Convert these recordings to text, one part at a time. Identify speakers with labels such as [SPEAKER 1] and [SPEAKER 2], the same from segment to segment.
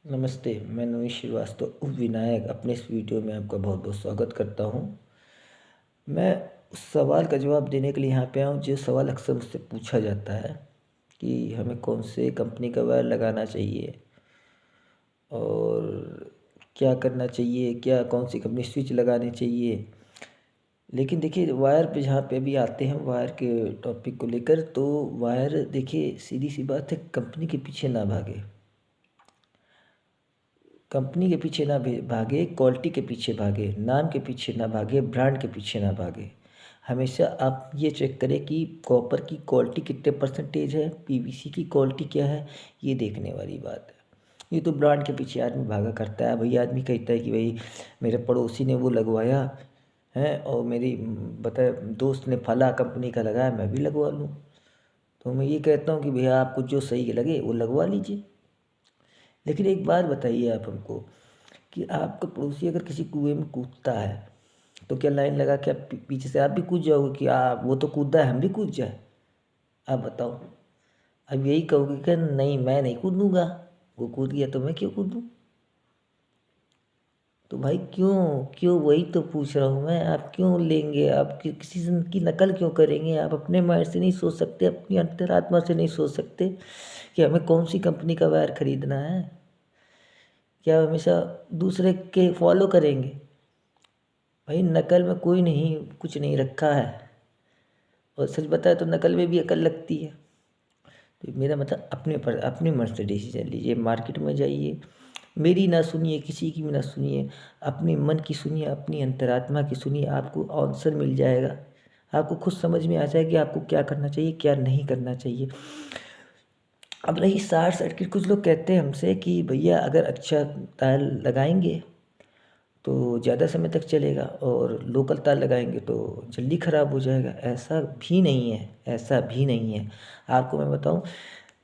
[SPEAKER 1] नमस्ते, मैं नवीश श्रीवास्तव उप विनायक अपने इस वीडियो में आपका बहुत बहुत स्वागत करता हूँ। मैं उस सवाल का जवाब देने के लिए यहाँ पे आया हूँ जो सवाल अक्सर मुझसे पूछा जाता है कि हमें कौन से कंपनी का वायर लगाना चाहिए और क्या करना चाहिए, क्या कौन सी कंपनी स्विच लगानी चाहिए। लेकिन देखिए वायर पे जहाँ पे भी आते हैं वायर के टॉपिक को लेकर, तो वायर देखिए सीधी सी बात है, कंपनी के पीछे ना भागे, कंपनी के पीछे ना भागे, क्वालिटी के पीछे भागे, नाम के पीछे ना भागे, ब्रांड के पीछे ना भागे। हमेशा आप ये चेक करें कि कॉपर की क्वालिटी कितने परसेंटेज है, पीवीसी की क्वालिटी क्या है, ये देखने वाली बात है। ये तो ब्रांड के पीछे आदमी भागा करता है। भाई आदमी कहता है कि भाई मेरे पड़ोसी ने वो लगवाया है और मेरी बता दोस्त ने फला कंपनी का लगाया, मैं भी लगवा लूँ। तो मैं ये कहता हूँ कि भैया आपको जो सही लगे वो लगवा लीजिए। लेकिन एक बात बताइए आप हमको कि आपका पड़ोसी अगर किसी कुएं में कूदता है तो क्या लाइन लगा के आप पीछे से आप भी कूद जाओगे कि आप वो तो कूदा है हम भी कूद जाए? आप बताओ। अब यही कहोगे कि नहीं मैं नहीं कूदूंगा, वो कूद गया तो मैं क्यों कूदूं? तो भाई क्यों क्यों वही तो पूछ रहा हूँ मैं। आप क्यों लेंगे, आप किसी की नकल क्यों करेंगे? आप अपने माइंड से नहीं सोच सकते, अपनी अंतरात्मा से नहीं सोच सकते कि हमें कौन सी कंपनी का वायर खरीदना है? क्या हमेशा दूसरे के फॉलो करेंगे? भाई नकल में कोई नहीं कुछ नहीं रखा है, और सच बताए तो नकल में भी अकल लगती है। तो मेरा मतलब अपने मन से डिसीजन लीजिए, मार्केट में जाइए, मेरी ना सुनिए, किसी की भी ना सुनिए, अपने मन की सुनिए, अपनी अंतरात्मा की सुनिए, आपको आंसर मिल जाएगा। आपको खुद समझ में आ जाएगा कि आपको क्या करना चाहिए क्या नहीं करना चाहिए। अब रही शॉर्ट सर्किट, कुछ लोग कहते हैं हमसे कि भैया अगर अच्छा तार लगाएंगे तो ज़्यादा समय तक चलेगा और लोकल तार लगाएंगे तो जल्दी ख़राब हो जाएगा। ऐसा भी नहीं है, ऐसा भी नहीं है। आपको मैं बताऊं,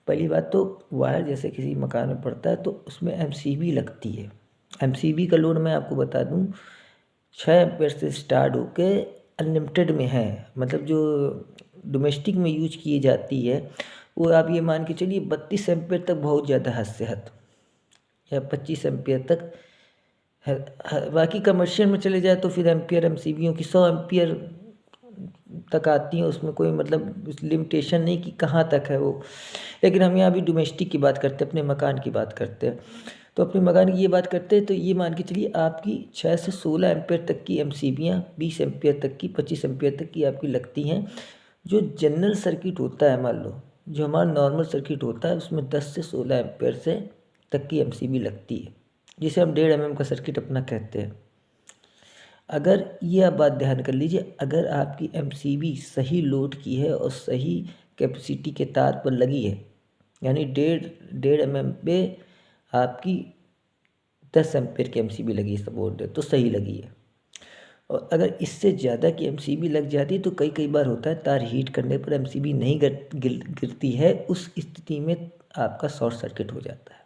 [SPEAKER 1] पहली बात तो वायर जैसे किसी मकान में पड़ता है तो उसमें एमसीबी लगती है। एमसीबी का लोड मैं आपको बता दूं 6 एम्पेयर से स्टार्ट होके अनलिमिटेड में है। मतलब जो डोमेस्टिक में यूज की जाती है वो आप ये मान के चलिए 32 एम्पेयर तक बहुत ज़्यादा हद से हद, या 25 एम्पेयर तक है। बाकी कमर्शियल में चले जाए तो फिर एम्पियर एमसीबियों की 100 एम्पियर तक आती हैं। उसमें कोई मतलब लिमिटेशन नहीं कि कहाँ तक है वो। लेकिन हम यहाँ भी डोमेस्टिक की बात करते हैं, अपने मकान की बात करते हैं। तो अपने मकान की ये बात करते हैं तो ये मान के चलिए आपकी 6 से 16 एम्पियर तक की एमसीबियाँ, 20 एम्पियर तक की, 25 एम्पियर तक की आपकी लगती हैं। जो जनरल सर्किट होता है, मान लो जो हमारा नॉर्मल सर्किट होता है उसमें 10 से 16 एम्पियर से तक की एमसीबी लगती है, जिसे हम 1.5 mm का सर्किट अपना कहते हैं। अगर ये आप बात ध्यान कर लीजिए, अगर आपकी एमसीबी सही लोड की है और सही कैपेसिटी के तार पर लगी है, यानी 1.5 mm पे आपकी 10 एम्पेयर की एमसीबी लगी है, सपोर्ट है तो सही लगी है। और अगर इससे ज़्यादा की एमसीबी लग जाती है तो कई कई बार होता है तार हीट करने पर एमसीबी नहीं गिरती है, उस स्थिति में आपका शॉर्ट सर्किट हो जाता है।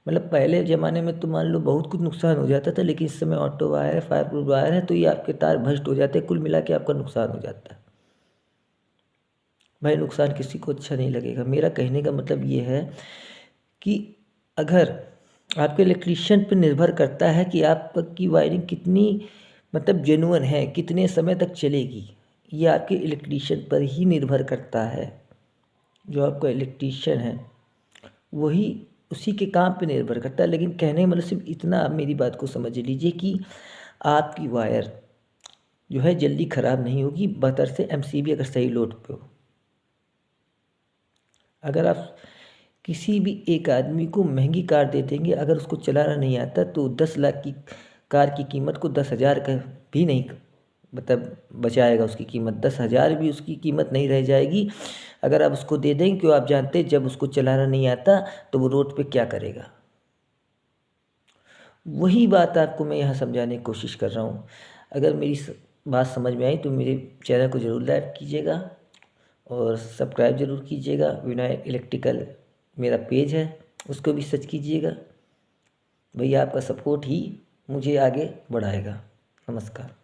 [SPEAKER 1] मतलब पहले ज़माने में तो मान लो बहुत कुछ नुकसान हो जाता था, लेकिन इस समय ऑटो वायर है, फायर प्रूफ वायर है, तो ये आपके तार भ्रष्ट हो जाते हैं, कुल मिला के आपका नुकसान हो जाता है। भाई नुकसान किसी को अच्छा नहीं लगेगा। मेरा कहने का मतलब ये है कि अगर आपके इलेक्ट्रीशियन पर निर्भर करता है कि आपकी वायरिंग कितनी मतलब जेन्युइन है, कितने समय तक चलेगी, ये आपके इलेक्ट्रीशियन पर ही निर्भर करता है। जो आपका इलेक्ट्रीशियन है वही उसी के काम पे निर्भर करता है। लेकिन कहने मतलब सिर्फ इतना, आप मेरी बात को समझ लीजिए कि आपकी वायर जो है जल्दी ख़राब नहीं होगी बशर्ते एमसीबी अगर सही लोड पे हो। अगर आप किसी भी एक आदमी को महंगी कार दे देंगे, अगर उसको चलाना नहीं आता तो 10 लाख की कार की कीमत को 10,000 का भी नहीं मतलब बचाएगा। उसकी कीमत 10,000 भी उसकी कीमत नहीं रह जाएगी अगर आप उसको दे देंगे। क्यों? आप जानते हैं जब उसको चलाना नहीं आता तो वो रोड पे क्या करेगा। वही बात आपको मैं यहाँ समझाने की कोशिश कर रहा हूँ। अगर मेरी बात समझ में आई तो मेरे चैनल को ज़रूर लाइक कीजिएगा और सब्सक्राइब ज़रूर कीजिएगा। विनायक इलेक्ट्रिकल मेरा पेज है, उसको भी सर्च कीजिएगा। भैया आपका सपोर्ट ही मुझे आगे बढ़ाएगा। नमस्कार।